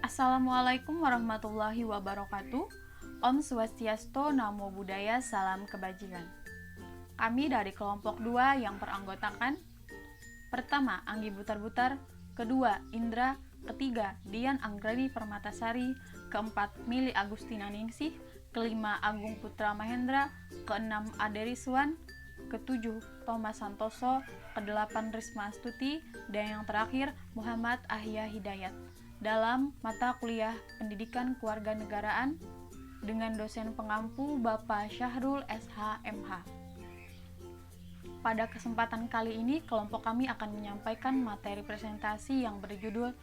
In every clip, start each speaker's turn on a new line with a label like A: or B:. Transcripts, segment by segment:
A: Assalamualaikum warahmatullahi wabarakatuh. Om Swastiastu, Namo Buddhaya, Salam Kebajikan. Kami dari kelompok 2 yang beranggotakan: pertama, Anggi Butar-Butar; kedua, Indra; ketiga, Dian Anggrani Permatasari; keempat, Mili Agustina Ningsih; kelima, Agung Putra Mahendra; keenam, Ade Rizwan; ketujuh, Thomas Santoso; kedelapan, Risma Astuti; dan yang terakhir, Muhammad Ahya Hidayat, dalam mata kuliah Pendidikan Kewarganegaraan dengan dosen pengampu Bapak Syahrul SH.MH. Pada kesempatan kali ini, kelompok kami akan menyampaikan materi presentasi yang berjudul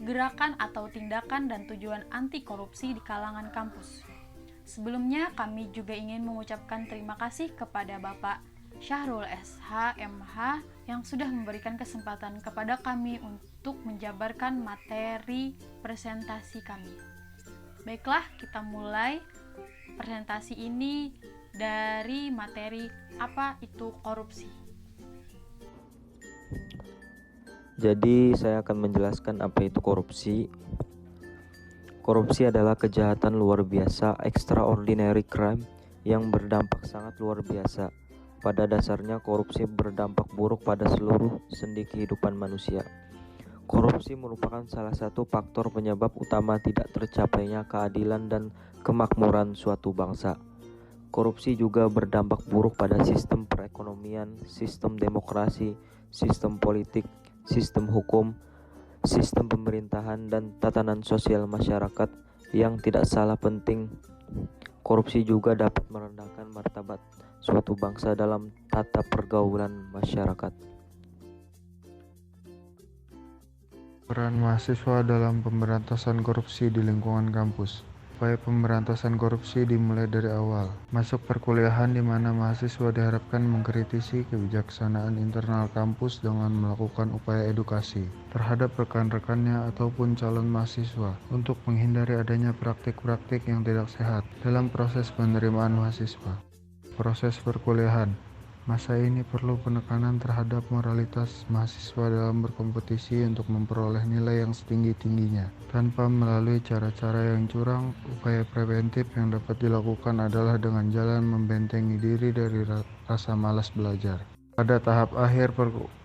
A: Gerakan atau Tindakan dan Tujuan Anti Korupsi di Kalangan Kampus. Sebelumnya, kami juga ingin mengucapkan terima kasih kepada Bapak Syahrul SH.MH yang sudah memberikan kesempatan kepada kami untuk menjabarkan materi presentasi kami. Baiklah, kita mulai presentasi ini dari materi apa itu korupsi.
B: Jadi saya akan menjelaskan apa itu korupsi. Korupsi adalah kejahatan luar biasa, extraordinary crime, yang berdampak sangat luar biasa. Pada dasarnya korupsi berdampak buruk pada seluruh sendi kehidupan manusia. Korupsi merupakan salah satu faktor penyebab utama tidak tercapainya keadilan dan kemakmuran suatu bangsa. Korupsi juga berdampak buruk pada sistem perekonomian, sistem demokrasi, sistem politik, sistem hukum, sistem pemerintahan, dan tatanan sosial masyarakat. Yang tidak salah penting, korupsi juga dapat merendahkan martabat suatu bangsa dalam tata pergaulan masyarakat.
C: Peran mahasiswa dalam pemberantasan korupsi di lingkungan kampus. Upaya pemberantasan korupsi dimulai dari awal. Masuk perkuliahan di mana mahasiswa diharapkan mengkritisi kebijaksanaan internal kampus dengan melakukan upaya edukasi terhadap rekan-rekannya ataupun calon mahasiswa untuk menghindari adanya praktik-praktik yang tidak sehat dalam proses penerimaan mahasiswa. Proses perkuliahan. Masa ini perlu penekanan terhadap moralitas mahasiswa dalam berkompetisi untuk memperoleh nilai yang setinggi-tingginya. Tanpa melalui cara-cara yang curang, upaya preventif yang dapat dilakukan adalah dengan jalan membentengi diri dari rasa malas belajar. Pada tahap akhir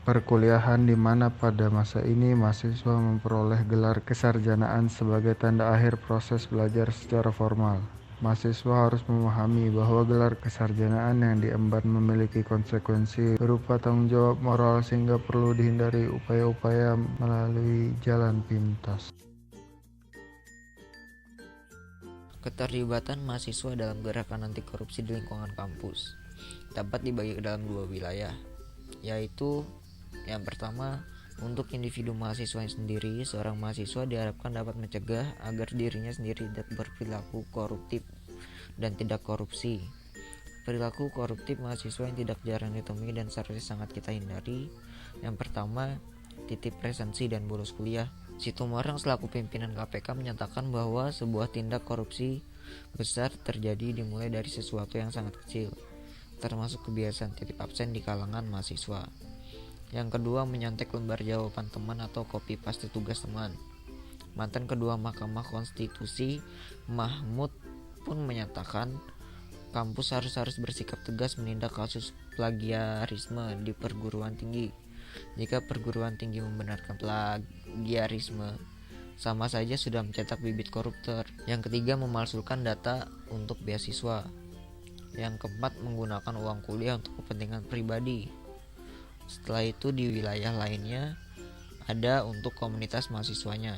C: perkuliahan di mana pada masa ini mahasiswa memperoleh gelar kesarjanaan sebagai tanda akhir proses belajar secara formal. Mahasiswa harus memahami bahwa gelar kesarjanaan yang diemban memiliki konsekuensi berupa tanggung jawab moral sehingga perlu dihindari upaya-upaya melalui jalan pintas.
D: Keterlibatan mahasiswa dalam gerakan anti korupsi di lingkungan kampus dapat dibagi ke dalam dua wilayah, yaitu yang pertama, untuk individu mahasiswa sendiri, seorang mahasiswa diharapkan dapat mencegah agar dirinya sendiri tidak berperilaku koruptif dan tidak korupsi. Perilaku koruptif mahasiswa yang tidak jarang ditemui dan seharusnya sangat kita hindari. Yang pertama, titip presensi dan bolos kuliah. Situmorang selaku pimpinan KPK menyatakan bahwa sebuah tindak korupsi besar terjadi dimulai dari sesuatu yang sangat kecil, termasuk kebiasaan titip absen di kalangan mahasiswa. Yang kedua, menyontek lembar jawaban teman atau copy paste tugas teman. Mantan Ketua Mahkamah Konstitusi Mahmud pun menyatakan kampus harus bersikap tegas menindak kasus plagiarisme di perguruan tinggi. Jika perguruan tinggi membenarkan plagiarisme, sama saja sudah mencetak bibit koruptor. Yang ketiga, memalsukan data untuk beasiswa. Yang keempat, menggunakan uang kuliah untuk kepentingan pribadi. Setelah itu di wilayah lainnya ada untuk komunitas mahasiswanya.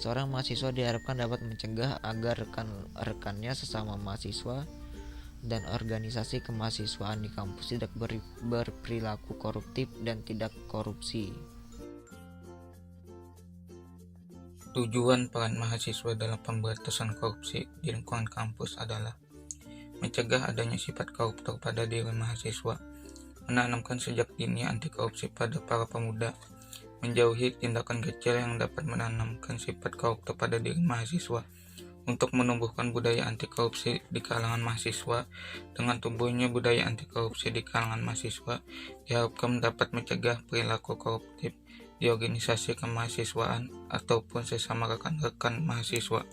D: Seorang mahasiswa diharapkan dapat mencegah agar rekan-rekannya sesama mahasiswa dan organisasi kemahasiswaan di kampus tidak berperilaku koruptif dan tidak korupsi.
E: Tujuan peran mahasiswa dalam pemberantasan korupsi di lingkungan kampus adalah mencegah adanya sifat koruptor pada diri mahasiswa, menanamkan sejak dini anti korupsi pada para pemuda, menjauhi tindakan kecil yang dapat menanamkan sifat koruptor pada diri mahasiswa, untuk menumbuhkan budaya anti korupsi di kalangan mahasiswa. Dengan tumbuhnya budaya anti korupsi di kalangan mahasiswa, diharapkan dapat mencegah perilaku koruptif di organisasi kemahasiswaan ataupun sesama rekan-rekan mahasiswa.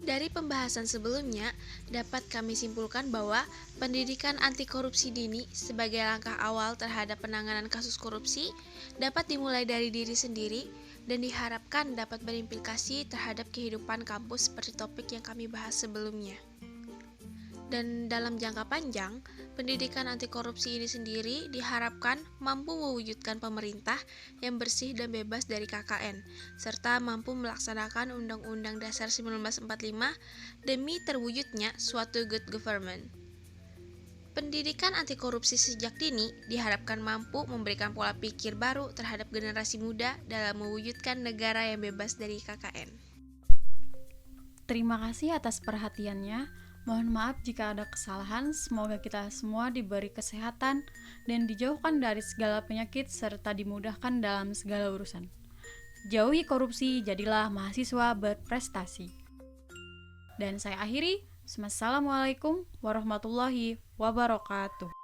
F: Dari pembahasan sebelumnya, dapat kami simpulkan bahwa pendidikan anti korupsi dini sebagai langkah awal terhadap penanganan kasus korupsi dapat dimulai dari diri sendiri dan diharapkan dapat berimplikasi terhadap kehidupan kampus seperti topik yang kami bahas sebelumnya. Dan dalam jangka panjang, pendidikan anti korupsi ini sendiri diharapkan mampu mewujudkan pemerintah yang bersih dan bebas dari KKN, serta mampu melaksanakan Undang-Undang Dasar 1945 demi terwujudnya suatu good government. Pendidikan anti korupsi sejak dini diharapkan mampu memberikan pola pikir baru terhadap generasi muda dalam mewujudkan negara yang bebas dari KKN.
A: Terima kasih atas perhatiannya. Mohon maaf jika ada kesalahan. Semoga kita semua diberi kesehatan dan dijauhkan dari segala penyakit serta dimudahkan dalam segala urusan. Jauhi korupsi, jadilah mahasiswa berprestasi. Dan saya akhiri. Wassalamualaikum warahmatullahi wabarakatuh.